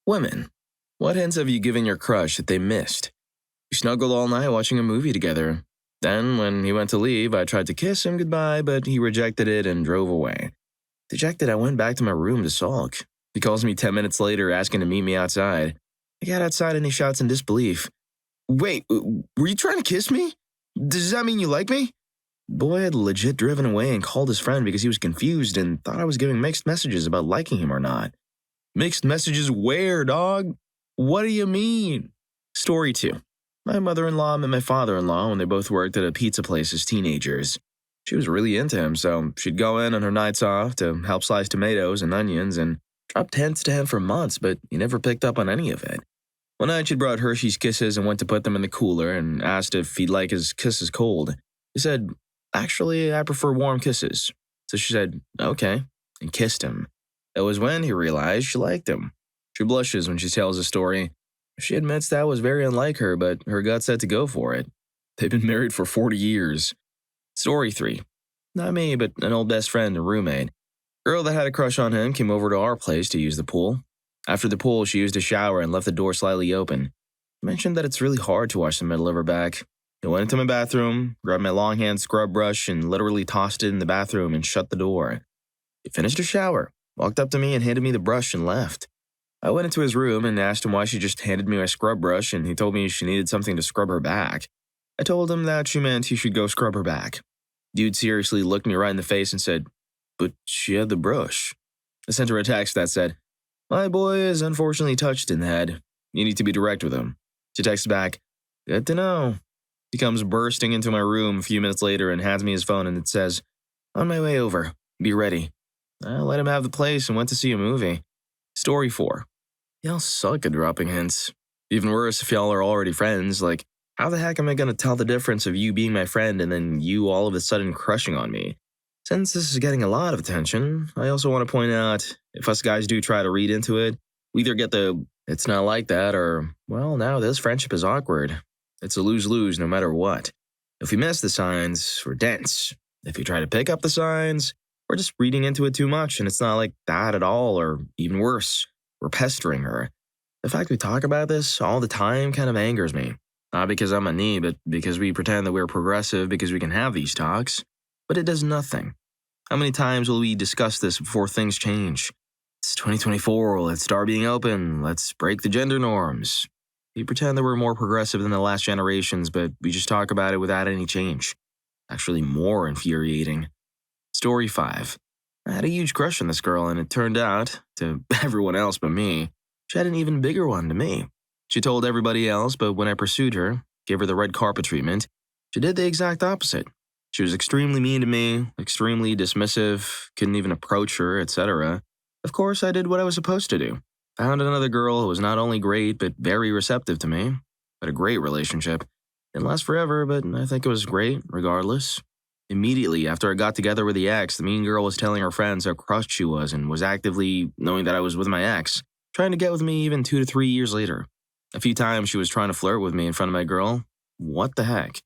Women, what hints have you given your crush that they missed? We snuggled all night watching a movie together. Then, when he went to leave, I tried to kiss him goodbye, but he rejected it and drove away. Dejected, I went back to my room to sulk. He calls me 10 minutes later asking to meet me outside. I got outside and he shouts in disbelief, "Wait, were you trying to kiss me? Does that mean you like me?" Boy had legit driven away and called his friend because he was confused and thought I was giving mixed messages about liking him or not. Mixed messages where, dog? What do you mean? Story 2. My mother-in-law met my father-in-law when they both worked at a pizza place as teenagers. She was really into him, so she'd go in on her nights off to help slice tomatoes and onions and dropped hints to him for months, but he never picked up on any of it. One night she brought Hershey's Kisses and went to put them in the cooler and asked if he'd like his kisses cold. He said, "Actually, I prefer warm kisses." So she said, "Okay," and kissed him. That was when he realized she liked him. She blushes when she tells the story. She admits that was very unlike her, but her gut said to go for it. They've been married for 40 years. Story 3. Not me, but an old best friend and roommate. Girl that had a crush on him came over to our place to use the pool. After the pool, she used a shower and left the door slightly open. I mentioned that it's really hard to wash the middle of her back. I went into my bathroom, grabbed my longhand scrub brush, and literally tossed it in the bathroom and shut the door. He finished her shower, walked up to me and handed me the brush and left. I went into his room and asked him why she just handed me my scrub brush, and he told me she needed something to scrub her back. I told him that she meant he should go scrub her back. Dude seriously looked me right in the face and said, "But she had the brush." I sent her a text that said, "My boy is unfortunately touched in the head. You need to be direct with him." She texts back, "Good to know." He comes bursting into my room a few minutes later and hands me his phone and it says, "On my way over. Be ready." I let him have the place and went to see a movie. Story 4. Y'all suck at dropping hints. Even worse if y'all are already friends, like, how the heck am I going to tell the difference of you being my friend and then you all of a sudden crushing on me? Since this is getting a lot of attention, I also want to point out, if us guys do try to read into it, we either get the, "It's not like that," or, "Well, now this friendship is awkward." It's a lose-lose no matter what. If we miss the signs, we're dense. If you try to pick up the signs, we're just reading into it too much and it's not like that at all, or even worse, we're pestering her. The fact we talk about this all the time kind of angers me. Not because I'm a knee, but because we pretend that we're progressive because we can have these talks. But it does nothing. How many times will we discuss this before things change? It's 2024, let's start being open, let's break the gender norms. We pretend that we're more progressive than the last generations, but we just talk about it without any change. Actually more infuriating. Story 5. I had a huge crush on this girl, and it turned out, to everyone else but me, she had an even bigger one to me. She told everybody else, but when I pursued her, gave her the red carpet treatment, she did the exact opposite. She was extremely mean to me, extremely dismissive, couldn't even approach her, etc. Of course, I did what I was supposed to do. Found another girl who was not only great, but very receptive to me. Had a great relationship. Didn't last forever, but I think it was great, regardless. Immediately after I got together with the ex, the mean girl was telling her friends how crushed she was and was actively, knowing that I was with my ex, trying to get with me even 2 to 3 years later. A few times she was trying to flirt with me in front of my girl. What the heck?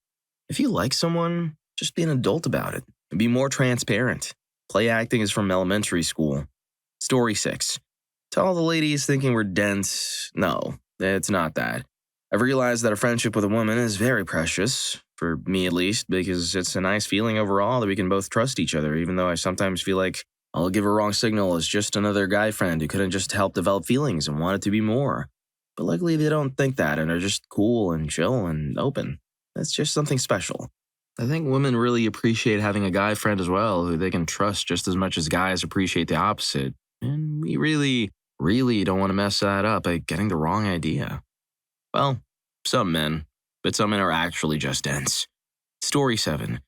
If you like someone, just be an adult about it and be more transparent. Play acting is from elementary school. Story 6. To all the ladies thinking we're dense, no, it's not that. I've realized that a friendship with a woman is very precious, for me at least, because it's a nice feeling overall that we can both trust each other, even though I sometimes feel like I'll give a wrong signal as just another guy friend who couldn't just help develop feelings and wanted to be more. But luckily they don't think that and are just cool and chill and open. That's just something special. I think women really appreciate having a guy friend as well who they can trust just as much as guys appreciate the opposite. And we really don't want to mess that up by getting the wrong idea. Well, some men, but some men are actually just dense. Story 7.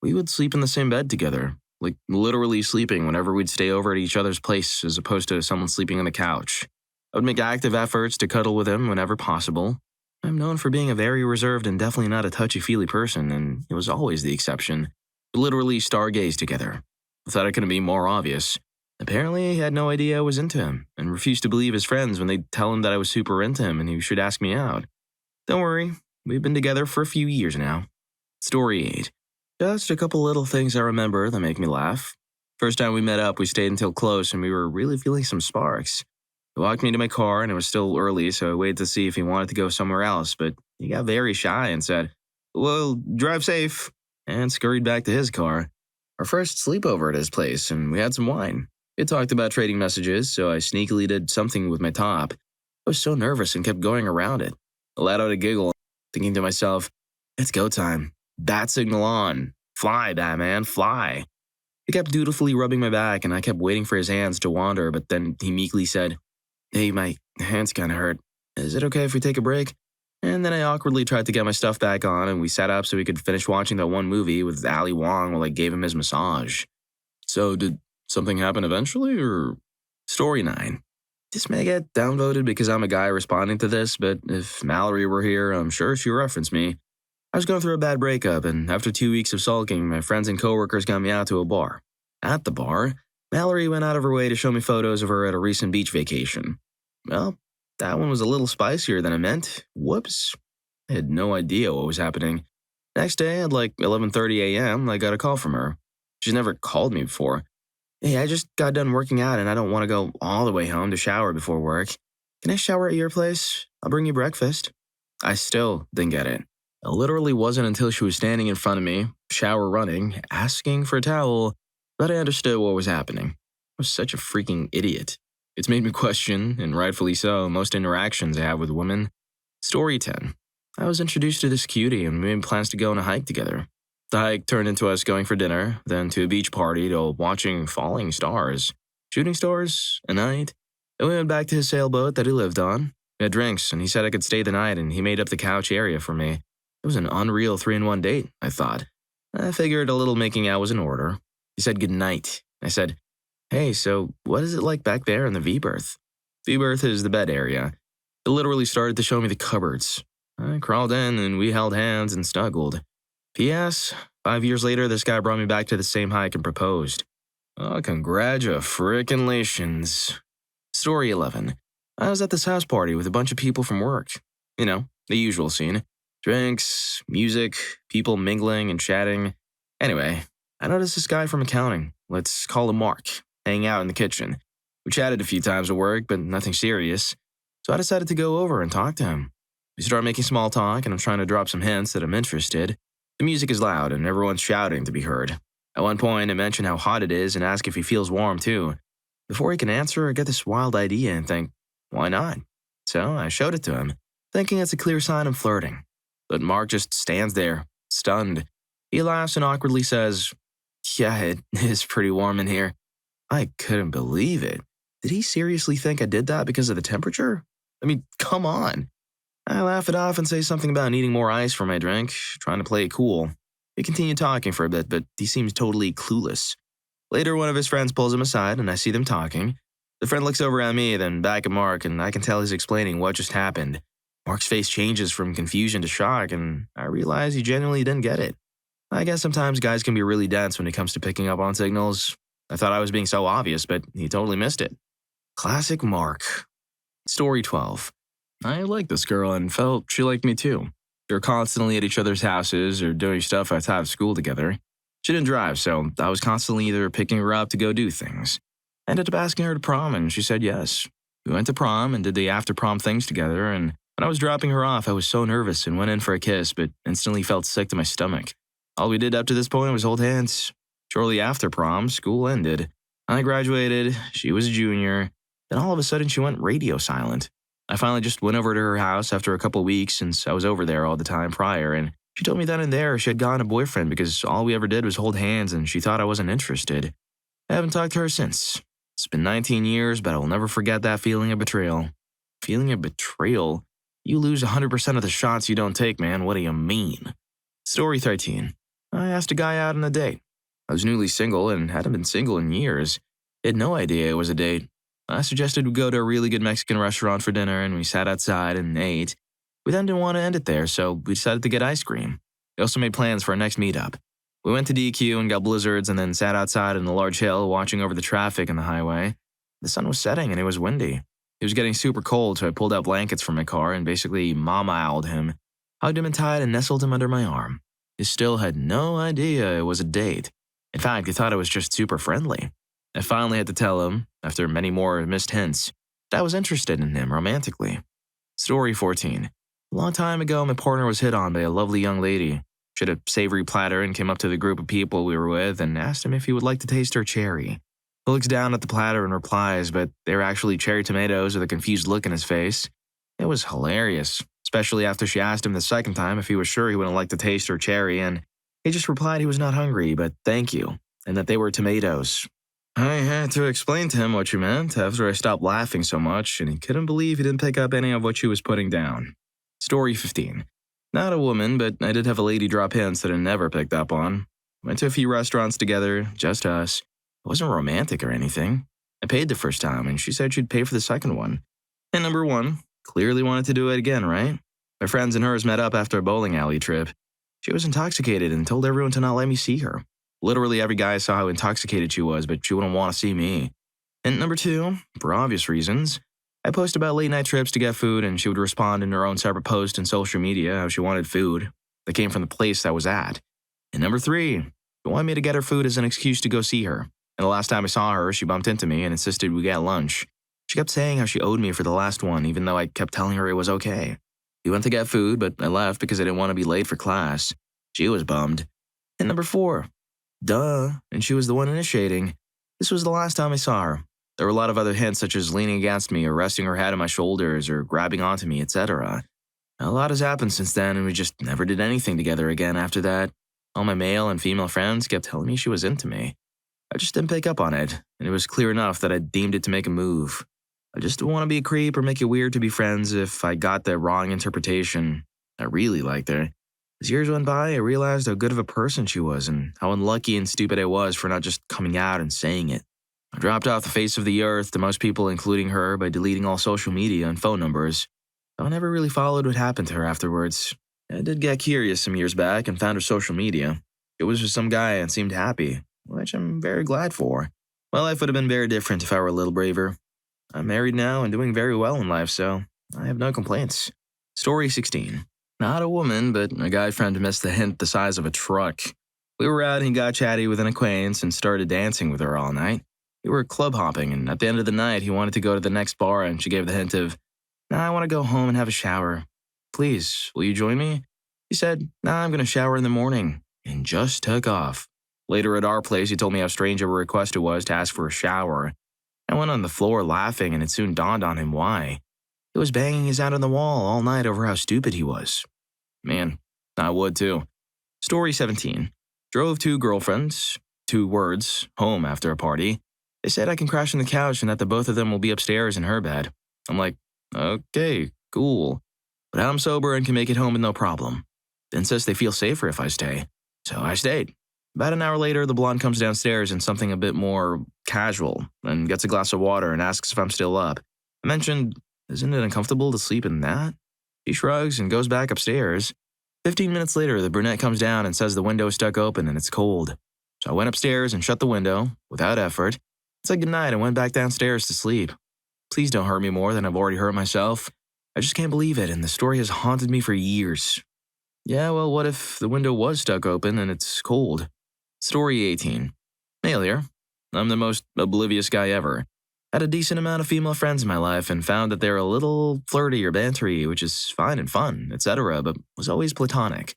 We would sleep in the same bed together, like literally sleeping whenever we'd stay over at each other's place as opposed to someone sleeping on the couch. I would make active efforts to cuddle with him whenever possible. I'm known for being a very reserved and definitely not a touchy-feely person, and it was always the exception. We literally stargazed together. I thought it couldn't be more obvious. Apparently, he had no idea I was into him, and refused to believe his friends when they'd tell him that I was super into him and he should ask me out. Don't worry, we've been together for a few years now. Story 8. Just a couple little things I remember that make me laugh. First time we met up, we stayed until close and we were really feeling some sparks. He walked me to my car, and it was still early, so I waited to see if he wanted to go somewhere else, but he got very shy and said, "Well, drive safe," and scurried back to his car. Our first sleepover at his place, and we had some wine. It talked about trading messages, so I sneakily did something with my top. I was so nervous and kept going around it. I let out a giggle, thinking to myself, "It's go time. Bat signal on. Fly, Batman, fly." He kept dutifully rubbing my back, and I kept waiting for his hands to wander, but then he meekly said, "Hey, my hands kinda hurt. Is it okay if we take a break?" And then I awkwardly tried to get my stuff back on, and we sat up so we could finish watching that one movie with Ali Wong while I gave him his massage. So, did something happen eventually, or? Story 9. This may get downvoted because I'm a guy responding to this, but if Mallory were here, I'm sure she'd reference me. I was going through a bad breakup, and after 2 weeks of sulking, my friends and coworkers got me out to a bar. At the bar, Mallory went out of her way to show me photos of her at a recent beach vacation. Well, that one was a little spicier than I meant. Whoops. I had no idea what was happening. Next day, at like 11:30 a.m., I got a call from her. She's never called me before. "Hey, I just got done working out and I don't want to go all the way home to shower before work. Can I shower at your place? I'll bring you breakfast." I still didn't get it. It literally wasn't until she was standing in front of me, shower running, asking for a towel, that I understood what was happening. I was such a freaking idiot. It's made me question, and rightfully so, most interactions I have with women. Story 10. I was introduced to this cutie and we made plans to go on a hike together. The hike turned into us going for dinner, then to a beach party to watching falling stars. Shooting stars? A night? Then we went back to his sailboat that he lived on. We had drinks, and he said I could stay the night, and he made up the couch area for me. It was an unreal 3-in-1 date, I thought. I figured a little making out was in order. He said goodnight. I said, "Hey, so what is it like back there in the V-berth?" V-berth is the bed area. It literally started to show me the cupboards. I crawled in, and we held hands and snuggled. P.S. 5 years later, this guy brought me back to the same hike and proposed. Oh, congratulations. Story 11. I was at this house party with a bunch of people from work. You know, the usual scene. Drinks, music, people mingling and chatting. Anyway, I noticed this guy from accounting, let's call him Mark, hanging out in the kitchen. We chatted a few times at work, but nothing serious. So I decided to go over and talk to him. We started making small talk, and I'm trying to drop some hints that I'm interested. The music is loud, and everyone's shouting to be heard. At one point, I mention how hot it is and ask if he feels warm, too. Before he can answer, I get this wild idea and think, why not? So I showed it to him, thinking it's a clear sign I'm flirting. But Mark just stands there, stunned. He laughs and awkwardly says, "Yeah, it is pretty warm in here." I couldn't believe it. Did he seriously think I did that because of the temperature? I mean, come on. I laugh it off and say something about needing more ice for my drink, trying to play it cool. We continue talking for a bit, but he seems totally clueless. Later, one of his friends pulls him aside, and I see them talking. The friend looks over at me, then back at Mark, and I can tell he's explaining what just happened. Mark's face changes from confusion to shock, and I realize he genuinely didn't get it. I guess sometimes guys can be really dense when it comes to picking up on signals. I thought I was being so obvious, but he totally missed it. Classic Mark. Story 12. I liked this girl and felt she liked me too. We were constantly at each other's houses or doing stuff outside of school together. She didn't drive, so I was constantly either picking her up to go do things. I ended up asking her to prom, and she said yes. We went to prom and did the after-prom things together, and when I was dropping her off, I was so nervous and went in for a kiss, but instantly felt sick to my stomach. All we did up to this point was hold hands. Shortly after prom, school ended. I graduated, she was a junior, then all of a sudden she went radio silent. I finally just went over to her house after a couple weeks since I was over there all the time prior, and she told me then and there she had gotten a boyfriend because all we ever did was hold hands and she thought I wasn't interested. I haven't talked to her since. It's been 19 years, but I will never forget that feeling of betrayal. Feeling of betrayal? You lose 100% of the shots you don't take, man. What do you mean? Story 13. I asked a guy out on a date. I was newly single and hadn't been single in years. He had no idea it was a date. I suggested we go to a really good Mexican restaurant for dinner, and we sat outside and ate. We then didn't want to end it there, so we decided to get ice cream. We also made plans for our next meetup. We went to DQ and got blizzards and then sat outside in a large hill watching over the traffic on the highway. The sun was setting and it was windy. It was getting super cold, so I pulled out blankets from my car and basically mama-owled him, hugged him tight and nestled him under my arm. He still had no idea it was a date. In fact, he thought I was just super friendly. I finally had to tell him, after many more missed hints, but I was interested in him romantically. Story 14. A long time ago, my partner was hit on by a lovely young lady. She had a savory platter and came up to the group of people we were with and asked him if he would like to taste her cherry. He looks down at the platter and replies, but they were actually cherry tomatoes with a confused look in his face. It was hilarious, especially after she asked him the second time if he was sure he wouldn't like to taste her cherry, and he just replied he was not hungry, but thank you, and that they were tomatoes. I had to explain to him what she meant after I stopped laughing so much, and he couldn't believe he didn't pick up any of what she was putting down. Story 15. Not a woman, but I did have a lady drop hints that I never picked up on. Went to a few restaurants together, just us. It wasn't romantic or anything. I paid the first time, and she said she'd pay for the second one. And number one, clearly wanted to do it again, right? My friends and hers met up after a bowling alley trip. She was intoxicated and told everyone to not let me see her. Literally every guy saw how intoxicated she was, but she wouldn't want to see me. And number two, for obvious reasons, I post about late night trips to get food, and she would respond in her own separate post on social media how she wanted food that came from the place I was at. And number three, she wanted me to get her food as an excuse to go see her. And the last time I saw her, she bumped into me and insisted we get lunch. She kept saying how she owed me for the last one, even though I kept telling her it was okay. We went to get food, but I left because I didn't want to be late for class. She was bummed. And number four, duh, and she was the one initiating. This was the last time I saw her. There were a lot of other hints, such as leaning against me or resting her head on my shoulders or grabbing onto me, etc. A lot has happened since then, and we just never did anything together again after that. All my male and female friends kept telling me she was into me. I just didn't pick up on it, and it was clear enough that I deemed it to make a move. I just didn't want to be a creep or make it weird to be friends if I got the wrong interpretation. I really liked her. As years went by, I realized how good of a person she was and how unlucky and stupid I was for not just coming out and saying it. I dropped off the face of the earth to most people, including her, by deleting all social media and phone numbers. I never really followed what happened to her afterwards. I did get curious some years back and found her social media. It was with some guy and seemed happy, which I'm very glad for. My life would have been very different if I were a little braver. I'm married now and doing very well in life, so I have no complaints. Story 16. Not a woman, but a guy friend missed the hint the size of a truck. We were out and he got chatty with an acquaintance and started dancing with her all night. We were club hopping, and at the end of the night, he wanted to go to the next bar, and she gave the hint of, "Nah, I want to go home and have a shower. Please, will you join me?" He said, "Nah, I'm going to shower in the morning," and just took off. Later at our place, he told me how strange of a request it was to ask for a shower. I went on the floor laughing, and it soon dawned on him why. He was banging his head on the wall all night over how stupid he was. Man, I would too. Story 17. Drove two girlfriends, 2 words, home after a party. They said I can crash on the couch and that the both of them will be upstairs in her bed. I'm like, okay, cool. But I'm sober and can make it home with no problem. They insist they feel safer if I stay. So I stayed. About an hour later, the blonde comes downstairs in something a bit more casual and gets a glass of water and asks if I'm still up. I mentioned, isn't it uncomfortable to sleep in that? She shrugs and goes back upstairs. 15 minutes later, the brunette comes down and says the window is stuck open and it's cold. So I went upstairs and shut the window, without effort, said goodnight and went back downstairs to sleep. Please don't hurt me more than I've already hurt myself. I just can't believe it, and the story has haunted me for years. Yeah, well, what if the window was stuck open and it's cold? Story 18. Male here. I'm the most oblivious guy ever. Had a decent amount of female friends in my life and found that they're a little flirty or bantery, which is fine and fun, etc., but was always platonic.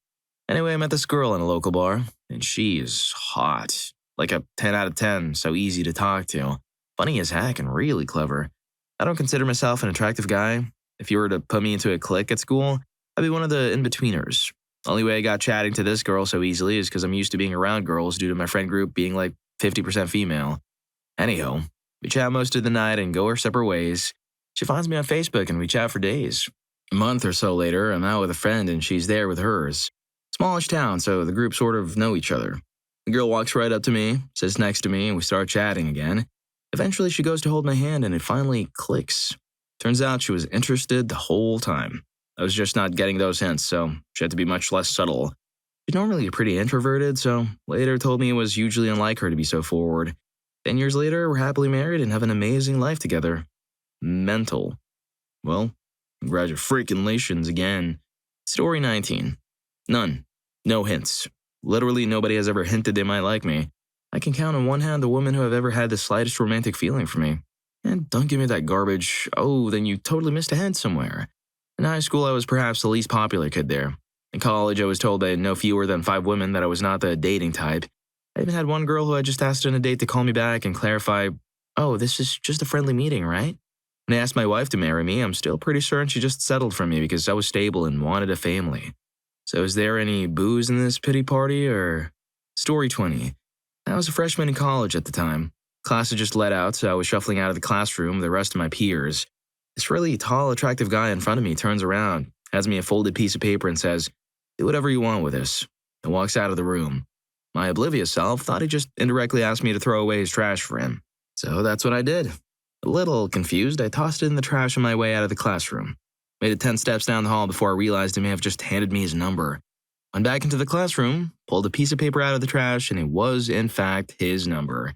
Anyway, I met this girl in a local bar, and she is hot. Like a 10 out of 10, so easy to talk to. Funny as heck and really clever. I don't consider myself an attractive guy. If you were to put me into a clique at school, I'd be one of the in-betweeners. Only way I got chatting to this girl so easily is because I'm used to being around girls due to my friend group being like 50% female. Anyhow, we chat most of the night and go our separate ways. She finds me on Facebook and we chat for days. A month or so later, I'm out with a friend and she's there with hers. Smallish town, so the group sort of know each other. The girl walks right up to me, sits next to me, and we start chatting again. Eventually, she goes to hold my hand, and it finally clicks. Turns out she was interested the whole time. I was just not getting those hints, so she had to be much less subtle. She's normally pretty introverted, so later told me it was hugely unlike her to be so forward. 10 years later, we're happily married and have an amazing life together. Mental. Well, congratulations again. Story 19. None. No hints. Literally nobody has ever hinted they might like me. I can count on one hand the women who have ever had the slightest romantic feeling for me. And don't give me that garbage, oh, then you totally missed a hint somewhere. In high school, I was perhaps the least popular kid there. In college, I was told by no fewer than 5 women that I was not the dating type. I even had one girl who I just asked on a date to call me back and clarify, oh, this is just a friendly meeting, right? When I asked my wife to marry me, I'm still pretty certain she just settled for me because I was stable and wanted a family. So is there any booze in this pity party, or? Story 20. I was a freshman in college at the time. Class had just let out, so I was shuffling out of the classroom with the rest of my peers. This really tall, attractive guy in front of me turns around, hands me a folded piece of paper and says, do whatever you want with this, and walks out of the room. My oblivious self thought he just indirectly asked me to throw away his trash for him. So that's what I did. A little confused, I tossed it in the trash on my way out of the classroom. Made it 10 steps down the hall before I realized he may have just handed me his number. Went back into the classroom, pulled a piece of paper out of the trash, and it was, in fact, his number.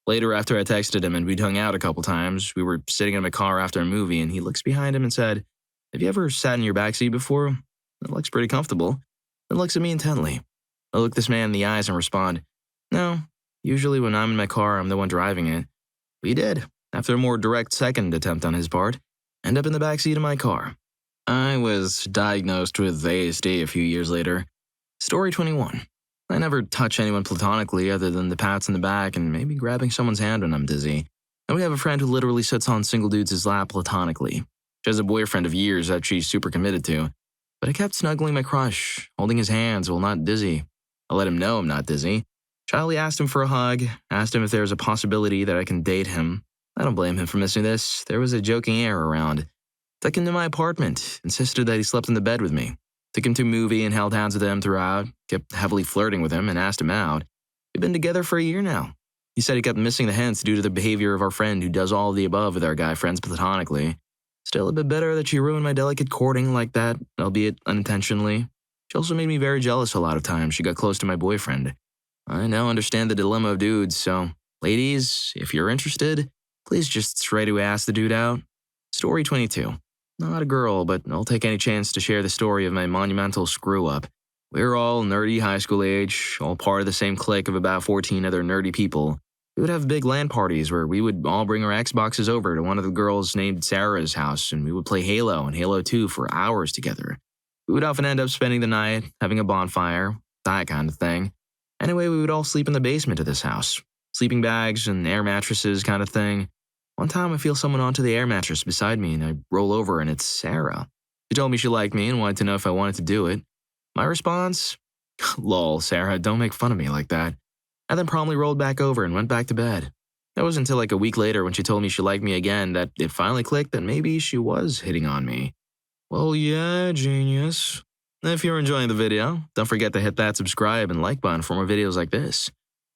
Later, after I texted him and we'd hung out a couple times, we were sitting in my car after a movie, and he looks behind him and said, have you ever sat in your backseat before? It looks pretty comfortable. Then looks at me intently. I look this man in the eyes and respond, no, usually when I'm in my car, I'm the one driving it. But he did, after a more direct second attempt on his part, end up in the backseat of my car. I was diagnosed with ASD a few years later. Story 21. I never touch anyone platonically other than the pats in the back and maybe grabbing someone's hand when I'm dizzy. And we have a friend who literally sits on single dudes' lap platonically. She has a boyfriend of years that she's super committed to. But I kept snuggling my crush, holding his hands while not dizzy. I let him know I'm not dizzy. Shyly asked him for a hug, asked him if there was a possibility that I can date him. I don't blame him for missing this. There was a joking air around. Took him to my apartment, insisted that he slept in the bed with me. Took him to a movie and held hands with him throughout, kept heavily flirting with him and asked him out. We've been together for a year now. He said he kept missing the hints due to the behavior of our friend who does all of the above with our guy friends platonically. Still a bit better that she ruined my delicate courting like that, albeit unintentionally. She also made me very jealous a lot of times she got close to my boyfriend. I now understand the dilemma of dudes, so ladies, if you're interested, please just straight away ask the dude out. Story 22. Not a girl, but I'll take any chance to share the story of my monumental screw-up. We were all nerdy high school age, all part of the same clique of about 14 other nerdy people. We would have big LAN parties where we would all bring our Xboxes over to one of the girls named Sarah's house, and we would play Halo and Halo 2 for hours together. We would often end up spending the night, having a bonfire, that kind of thing. Anyway, we would all sleep in the basement of this house. Sleeping bags and air mattresses kind of thing. One time I feel someone onto the air mattress beside me and I roll over and it's Sarah. She told me she liked me and wanted to know if I wanted to do it. My response? Lol, Sarah, don't make fun of me like that. I then promptly rolled back over and went back to bed. It wasn't until like a week later when she told me she liked me again that it finally clicked that maybe she was hitting on me. Well, yeah, genius. If you're enjoying the video, don't forget to hit that subscribe and like button for more videos like this.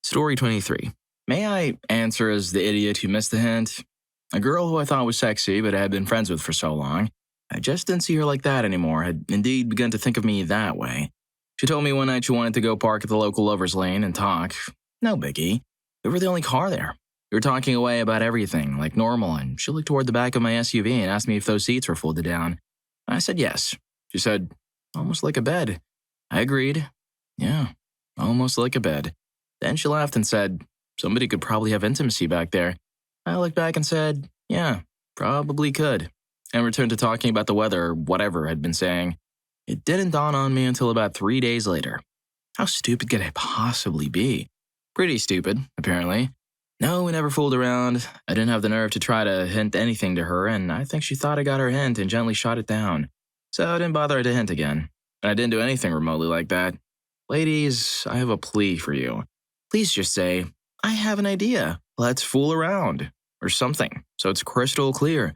Story 23. May I answer as the idiot who missed the hint? A girl who I thought was sexy but I had been friends with for so long. I just didn't see her like that anymore, had indeed begun to think of me that way. She told me one night she wanted to go park at the local lovers lane and talk. No biggie. We were the only car there. We were talking away about everything, like normal, and she looked toward the back of my SUV and asked me if those seats were folded down. I said yes. She said, almost like a bed. I agreed. Yeah, almost like a bed. Then she laughed and said, somebody could probably have intimacy back there. I looked back and said, yeah, probably could, and returned to talking about the weather or whatever I'd been saying. It didn't dawn on me until about 3 days later. How stupid could I possibly be? Pretty stupid, apparently. No, we never fooled around. I didn't have the nerve to try to hint anything to her, and I think she thought I got her hint and gently shot it down. So I didn't bother to hint again. And I didn't do anything remotely like that. Ladies, I have a plea for you. Please just say, I have an idea. Let's fool around. Or something, so it's crystal clear.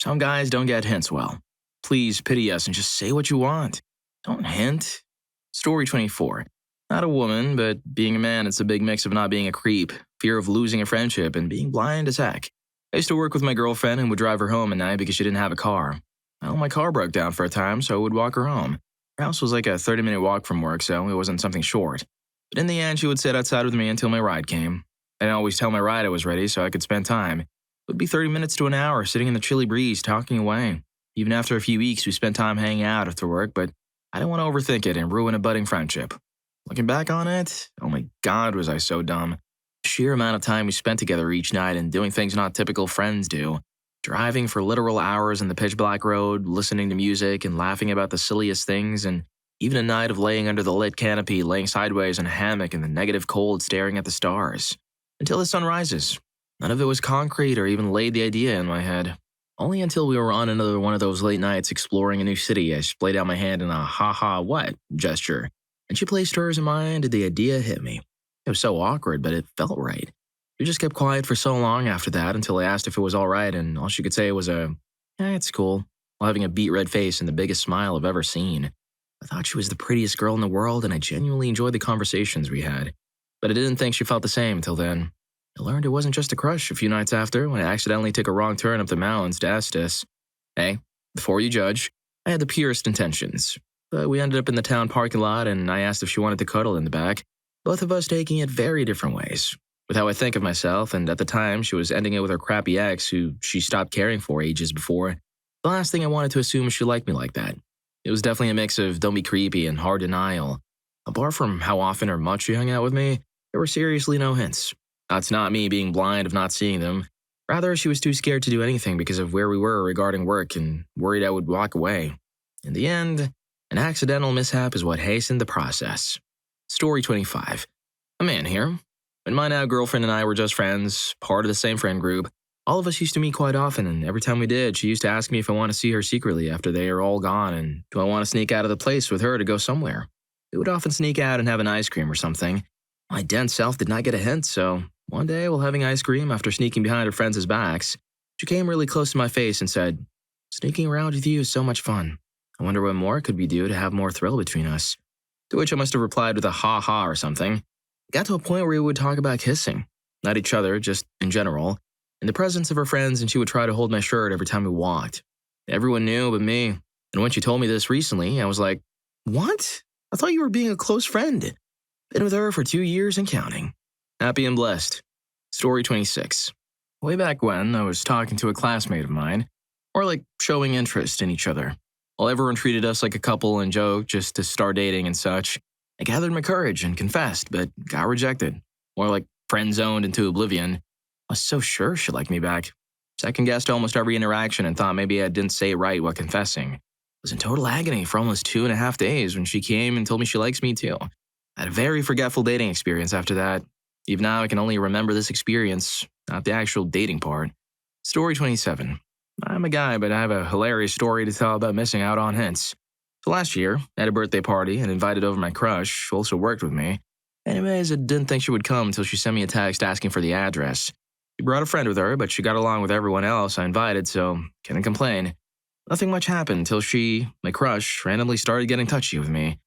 Some guys don't get hints well. Please pity us and just say what you want. Don't hint. Story 24. Not a woman, but being a man, it's a big mix of not being a creep, fear of losing a friendship, and being blind as heck. I used to work with my girlfriend and would drive her home at night because she didn't have a car. Well, my car broke down for a time, so I would walk her home. Her house was like a 30-minute walk from work, so it wasn't something short. But in the end, she would sit outside with me until my ride came. I didn't always tell my ride I was ready so I could spend time. It would be 30 minutes to an hour sitting in the chilly breeze talking away. Even after a few weeks, we spent time hanging out after work, but I didn't want to overthink it and ruin a budding friendship. Looking back on it, oh my God, was I so dumb. Sheer amount of time we spent together each night and doing things not typical friends do. Driving for literal hours in the pitch black road, listening to music and laughing about the silliest things, and even a night of laying under the lit canopy, laying sideways in a hammock in the negative cold, staring at the stars. Until the sun rises. None of it was concrete or even laid the idea in my head. Only until we were on another one of those late nights exploring a new city, I splayed out my hand in a ha what gesture, and she placed hers in mine, did the idea hit me. It was so awkward, but it felt right. We just kept quiet for so long after that until I asked if it was all right, and all she could say was it's cool, while having a beet red face and the biggest smile I've ever seen. I thought she was the prettiest girl in the world, and I genuinely enjoyed the conversations we had. But I didn't think she felt the same until then. I learned it wasn't just a crush a few nights after when I accidentally took a wrong turn up the mountains to Estes. Hey, before you judge, I had the purest intentions. But we ended up in the town parking lot, and I asked if she wanted to cuddle in the back, both of us taking it very different ways. With how I think of myself, and at the time she was ending it with her crappy ex who she stopped caring for ages before, the last thing I wanted to assume she liked me like that. It was definitely a mix of don't be creepy and hard denial. Apart from how often or much she hung out with me, there were seriously no hints. That's not me being blind of not seeing them. Rather, she was too scared to do anything because of where we were regarding work and worried I would walk away. In the end, an accidental mishap is what hastened the process. Story 25. A man here. When my now girlfriend and I were just friends, part of the same friend group, all of us used to meet quite often, and every time we did, she used to ask me if I want to see her secretly after they are all gone, and do I want to sneak out of the place with her to go somewhere. We would often sneak out and have an ice cream or something. My dense self did not get a hint, so one day, while having ice cream after sneaking behind her friends' backs, she came really close to my face and said, "Sneaking around with you is so much fun. I wonder what more could we do to have more thrill between us." To which I must have replied with a ha or something. It got to a point where we would talk about kissing. Not each other, just in general. In the presence of her friends, and she would try to hold my shirt every time we walked. Everyone knew but me. And when she told me this recently, I was like, "What? I thought you were being a close friend." Been with her for 2 years and counting. Happy and blessed. Story 26. Way back when, I was talking to a classmate of mine, or like showing interest in each other. While everyone treated us like a couple and joked just to start dating and such, I gathered my courage and confessed, but got rejected. More like friend-zoned into oblivion. I was so sure she liked me back. Second-guessed almost every interaction and thought maybe I didn't say it right while confessing. I was in total agony for almost 2.5 days when she came and told me she likes me too. I had a very forgetful dating experience after that. Even now, I can only remember this experience, not the actual dating part. Story 27. I'm a guy, but I have a hilarious story to tell about missing out on hints. So last year, I had a birthday party and invited over my crush, who also worked with me. Anyways, I didn't think she would come until she sent me a text asking for the address. She brought a friend with her, but she got along with everyone else I invited, so couldn't complain. Nothing much happened until she, my crush, randomly started getting touchy with me.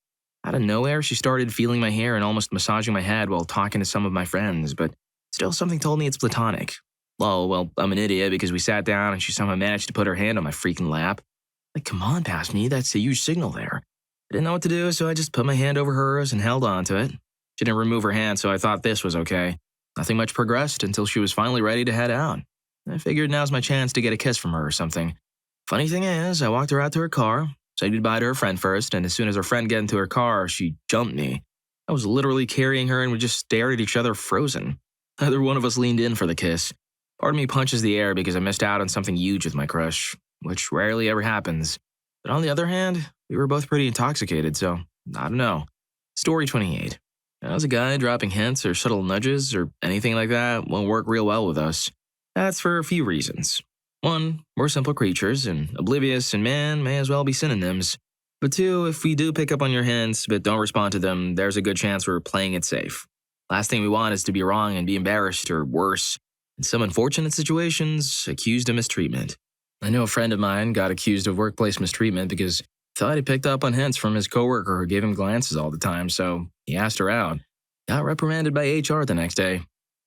Out of nowhere, she started feeling my hair and almost massaging my head while talking to some of my friends, but still something told me it's platonic. Well, I'm an idiot because we sat down and she somehow managed to put her hand on my freaking lap. Like, come on, past me, that's a huge signal there. I didn't know what to do, so I just put my hand over hers and held on to it. She didn't remove her hand, so I thought this was okay. Nothing much progressed until she was finally ready to head out. I figured now's my chance to get a kiss from her or something. Funny thing is, I walked her out to her car, said goodbye to her friend first, and as soon as her friend got into her car, she jumped me. I was literally carrying her and we just stared at each other frozen. Neither one of us leaned in for the kiss. Part of me punches the air because I missed out on something huge with my crush, which rarely ever happens. But on the other hand, we were both pretty intoxicated, so I don't know. Story 28. As a guy, dropping hints or subtle nudges or anything like that won't work real well with us. That's for a few reasons. 1, we're simple creatures, and oblivious and man may as well be synonyms. But 2, if we do pick up on your hints but don't respond to them, there's a good chance we're playing it safe. Last thing we want is to be wrong and be embarrassed or worse. In some unfortunate situations, accused of mistreatment. I know a friend of mine got accused of workplace mistreatment because he thought he picked up on hints from his coworker who gave him glances all the time, so he asked her out. Got reprimanded by HR the next day.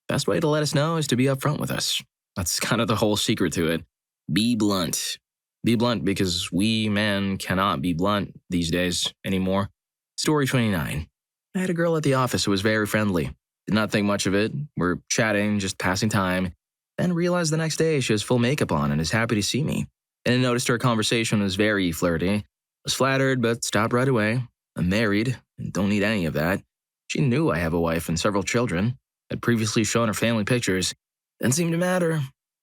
Best way to let us know is to be upfront with us. That's kind of the whole secret to it. Be blunt. Be blunt because we, men, cannot be blunt these days anymore. Story 29. I had a girl at the office who was very friendly. Did not think much of it. We're chatting, just passing time. Then realized the next day she has full makeup on and is happy to see me. And I noticed her conversation was very flirty. Was flattered, but stopped right away. I'm married and don't need any of that. She knew I have a wife and several children. I'd previously shown her family pictures. Didn't seem to matter.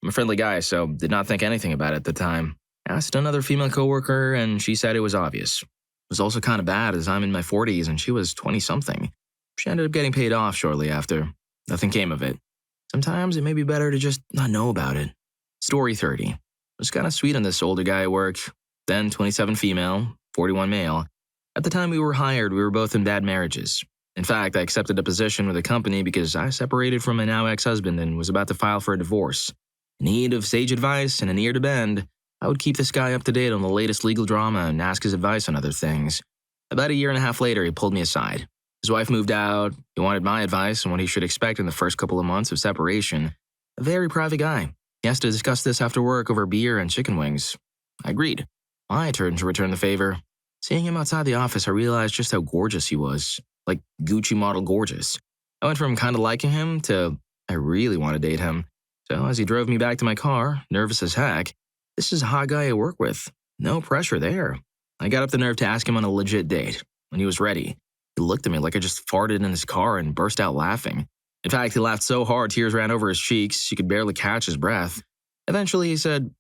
I'm a friendly guy, so did not think anything about it at the time. Asked another female coworker, and she said it was obvious. It was also kind of bad as I'm in my 40s and she was 20-something. She ended up getting paid off shortly after. Nothing came of it. Sometimes it may be better to just not know about it. Story 30. It was kind of sweet on this older guy at work, then 27 female, 41 male. At the time we were hired, we were both in bad marriages. In fact, I accepted a position with a company because I separated from my now ex-husband and was about to file for a divorce. In need of sage advice and an ear to bend, I would keep this guy up to date on the latest legal drama and ask his advice on other things. About a year and a half later, he pulled me aside. His wife moved out. He wanted my advice on what he should expect in the first couple of months of separation. A very private guy. He asked to discuss this after work over beer and chicken wings. I agreed. My turn to return the favor. Seeing him outside the office, I realized just how gorgeous he was. Like Gucci model gorgeous. I went from kind of liking him to I really want to date him. So as he drove me back to my car, nervous as heck, this is a hot guy I work with. No pressure there. I got up the nerve to ask him on a legit date. When he was ready, he looked at me like I just farted in his car and burst out laughing. In fact, he laughed so hard tears ran over his cheeks, he could barely catch his breath. Eventually he said,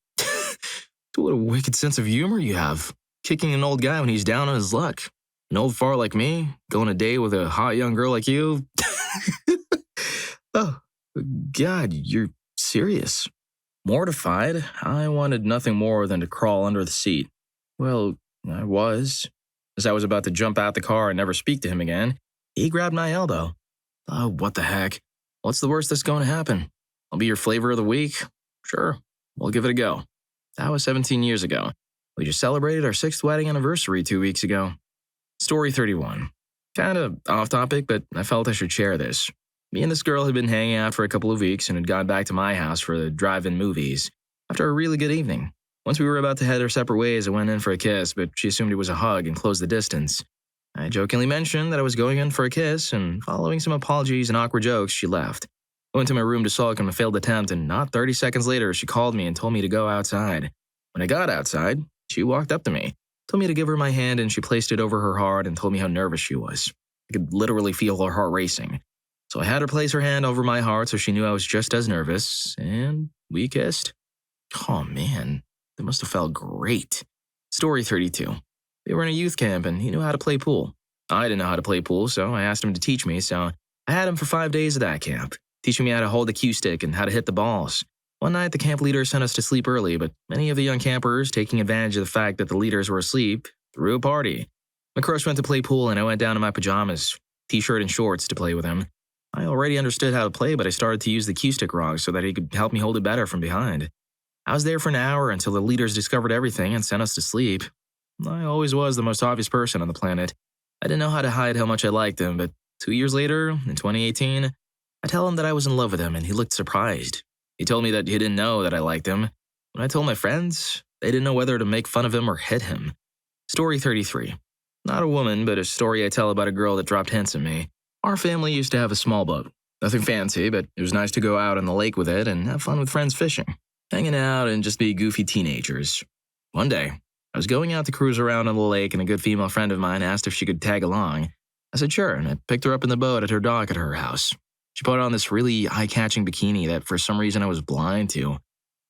"What a wicked sense of humor you have. Kicking an old guy when he's down on his luck. An old fart like me, going a date with a hot young girl like you." Oh, God, you're serious. Mortified, I wanted nothing more than to crawl under the seat. Well, I was. As I was about to jump out the car and never speak to him again, he grabbed my elbow. Oh, what the heck? What's the worst that's going to happen? I'll be your flavor of the week? Sure, we'll give it a go. That was 17 years ago. We just celebrated our 6th wedding anniversary 2 weeks ago. Story 31. Kind of off topic, but I felt I should share this. Me and this girl had been hanging out for a couple of weeks and had gone back to my house for the drive-in movies. After a really good evening. Once we were about to head our separate ways, I went in for a kiss, but she assumed it was a hug and closed the distance. I jokingly mentioned that I was going in for a kiss, and following some apologies and awkward jokes, she left. I went to my room to sulk on my failed attempt, and not 30 seconds later, she called me and told me to go outside. When I got outside, she walked up to me, told me to give her my hand, and she placed it over her heart and told me how nervous she was. I could literally feel her heart racing. So I had her place her hand over my heart so she knew I was just as nervous, and we kissed. Oh man, that must have felt great. Story 32. We were in a youth camp and he knew how to play pool. I didn't know how to play pool, so I asked him to teach me, so I had him for 5 days at that camp, teaching me how to hold the cue stick and how to hit the balls. One night, the camp leader sent us to sleep early, but many of the young campers, taking advantage of the fact that the leaders were asleep, threw a party. My crush went to play pool and I went down in my pajamas, t-shirt and shorts to play with him. I already understood how to play, but I started to use the cue stick wrong so that he could help me hold it better from behind. I was there for an hour until the leaders discovered everything and sent us to sleep. I always was the most obvious person on the planet. I didn't know how to hide how much I liked him, but 2 years later, in 2018, I tell him that I was in love with him and he looked surprised. He told me that he didn't know that I liked him. When I told my friends, they didn't know whether to make fun of him or hit him. Story 33. Not a woman, but a story I tell about a girl that dropped hints at me. Our family used to have a small boat. Nothing fancy, but it was nice to go out on the lake with it and have fun with friends fishing, hanging out and just be goofy teenagers. One day, I was going out to cruise around on the lake and a good female friend of mine asked if she could tag along. I said sure, and I picked her up in the boat at her dock at her house. She put on this really eye-catching bikini that for some reason I was blind to.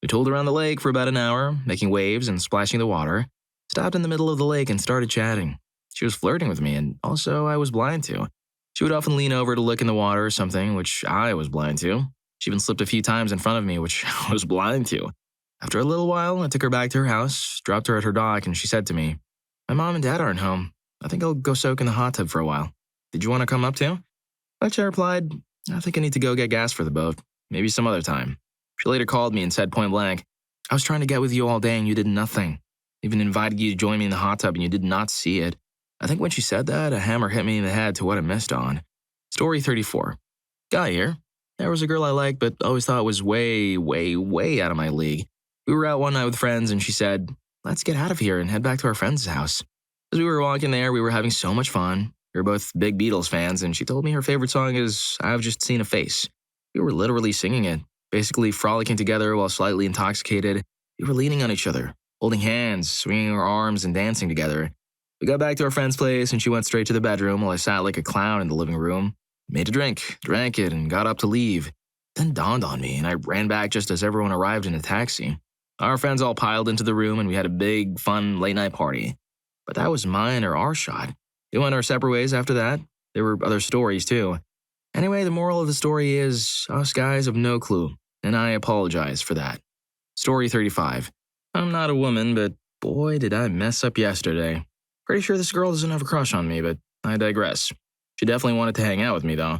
We tooled around the lake for about an hour, making waves and splashing the water, stopped in the middle of the lake and started chatting. She was flirting with me, and also I was blind to. She would often lean over to look in the water or something, which I was blind to. She even slipped a few times in front of me, which I was blind to. After a little while, I took her back to her house, dropped her at her dock, and she said to me, "My mom and dad aren't home. I think I'll go soak in the hot tub for a while. Did you want to come up too?" Which I replied, "I think I need to go get gas for the boat. Maybe some other time." She later called me and said point blank, "I was trying to get with you all day and you did nothing. Even invited you to join me in the hot tub and you did not see it." I think when she said that, a hammer hit me in the head to what I missed on. Story 34. Guy here. There was a girl I liked but always thought was way, way, way out of my league. We were out one night with friends and she said, "Let's get out of here and head back to our friend's house." As we were walking there, we were having so much fun. We were both big Beatles fans and she told me her favorite song is "I've Just Seen a Face." We were literally singing it, basically frolicking together while slightly intoxicated. We were leaning on each other, holding hands, swinging our arms and dancing together. We got back to our friend's place and she went straight to the bedroom while I sat like a clown in the living room. Made a drink, drank it, and got up to leave. Then dawned on me, and I ran back just as everyone arrived in a taxi. Our friends all piled into the room, and we had a big, fun late-night party. But that was mine or our shot. We went our separate ways after that. There were other stories, too. Anyway, the moral of the story is, us guys have no clue, and I apologize for that. Story 35. I'm not a woman, but boy, did I mess up yesterday. Pretty sure this girl doesn't have a crush on me, but I digress. She definitely wanted to hang out with me, though.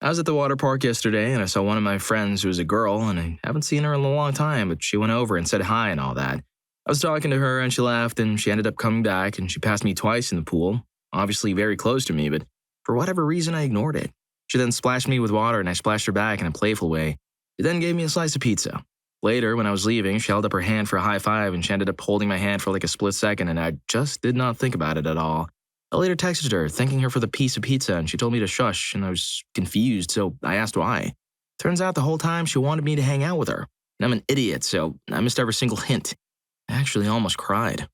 I was at the water park yesterday, and I saw one of my friends who was a girl, and I haven't seen her in a long time, but she went over and said hi and all that. I was talking to her, and she laughed, and she ended up coming back, and she passed me twice in the pool, obviously very close to me, but for whatever reason, I ignored it. She then splashed me with water, and I splashed her back in a playful way. She then gave me a slice of pizza. Later, when I was leaving, she held up her hand for a high five, and she ended up holding my hand for like a split second, and I just did not think about it at all. I later texted her, thanking her for the piece of pizza, and she told me to shush, and I was confused, so I asked why. Turns out the whole time she wanted me to hang out with her, and I'm an idiot, so I missed every single hint. I actually almost cried.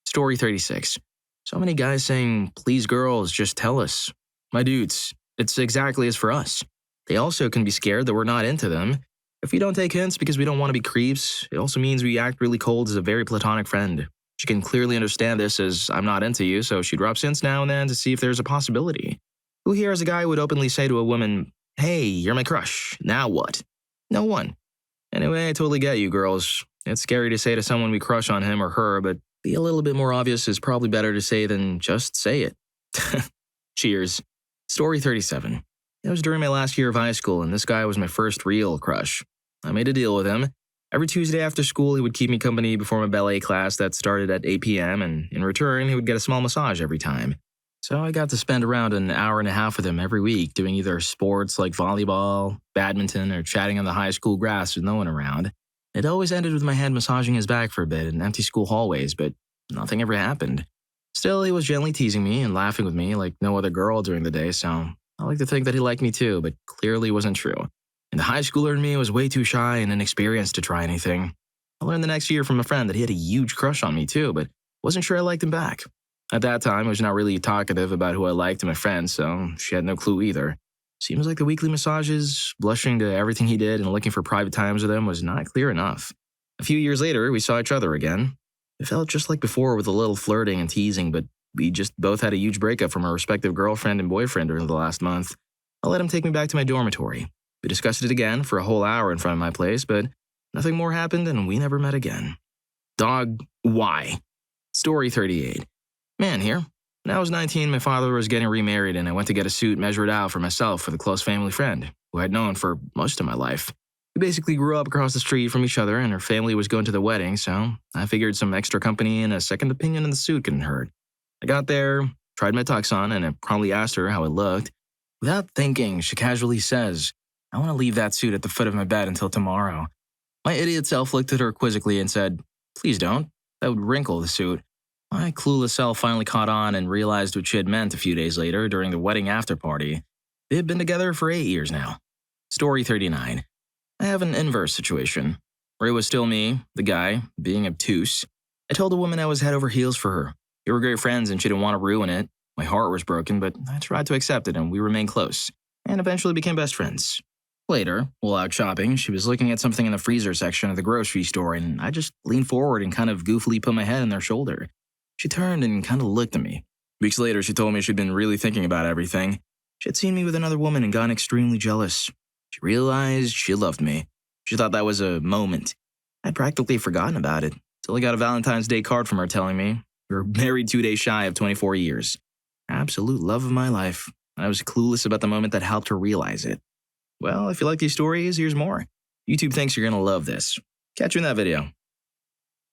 Story 36. So many guys saying, please girls, just tell us. My dudes, it's exactly as for us. They also can be scared that we're not into them. If we don't take hints because we don't want to be creeps, it also means we act really cold as a very platonic friend. She can clearly understand this as I'm not into you, so she drops hints now and then to see if there's a possibility. Who here as a guy would openly say to a woman, hey, you're my crush, now what? No one. Anyway, I totally get you, girls. It's scary to say to someone we crush on him or her, but be a little bit more obvious is probably better to say than just say it. Cheers. Story 37. It was during my last year of high school, and this guy was my first real crush. I made a deal with him. Every Tuesday after school, he would keep me company before my ballet class that started at 8 p.m., and in return, he would get a small massage every time. So I got to spend around an hour and a half with him every week doing either sports like volleyball, badminton, or chatting on the high school grass with no one around. It always ended with my hand massaging his back for a bit in empty school hallways, but nothing ever happened. Still, he was gently teasing me and laughing with me like no other girl during the day, so I like to think that he liked me too, but clearly wasn't true. And the high schooler in me was way too shy and inexperienced to try anything. I learned the next year from a friend that he had a huge crush on me too, but wasn't sure I liked him back. At that time, I was not really talkative about who I liked to my friends, so she had no clue either. Seems like the weekly massages, blushing to everything he did and looking for private times with him was not clear enough. A few years later, we saw each other again. It felt just like before with a little flirting and teasing, but we just both had a huge breakup from our respective girlfriend and boyfriend during the last month. I let him take me back to my dormitory. We discussed it again for a whole hour in front of my place, but nothing more happened and we never met again. Dog, why? Story 38. Man here. When I was 19, my father was getting remarried and I went to get a suit measured out for myself with a close family friend, who I'd known for most of my life. We basically grew up across the street from each other and her family was going to the wedding, so I figured some extra company and a second opinion in the suit couldn't hurt. I got there, tried my tux on, and I promptly asked her how it looked. Without thinking, she casually says, I want to leave that suit at the foot of my bed until tomorrow. My idiot self looked at her quizzically and said, please don't. That would wrinkle the suit. My clueless self finally caught on and realized what she had meant a few days later during the wedding after party. They had been together for 8 years now. Story 39. I have an inverse situation, where it was still me, the guy, being obtuse. I told a woman I was head over heels for her. We were great friends and she didn't want to ruin it. My heart was broken, but I tried to accept it and we remained close, and eventually became best friends. Later, while out shopping, she was looking at something in the freezer section of the grocery store, and I just leaned forward and kind of goofily put my head on their shoulder. She turned and kind of looked at me. Weeks later, she told me she'd been really thinking about everything. She had seen me with another woman and gotten extremely jealous. She realized she loved me. She thought that was a moment. I'd practically forgotten about it, till I got a Valentine's Day card from her telling me we were married 2 days shy of 24 years. Absolute love of my life. And I was clueless about the moment that helped her realize it. Well, if you like these stories, here's more. YouTube thinks you're going to love this. Catch you in that video.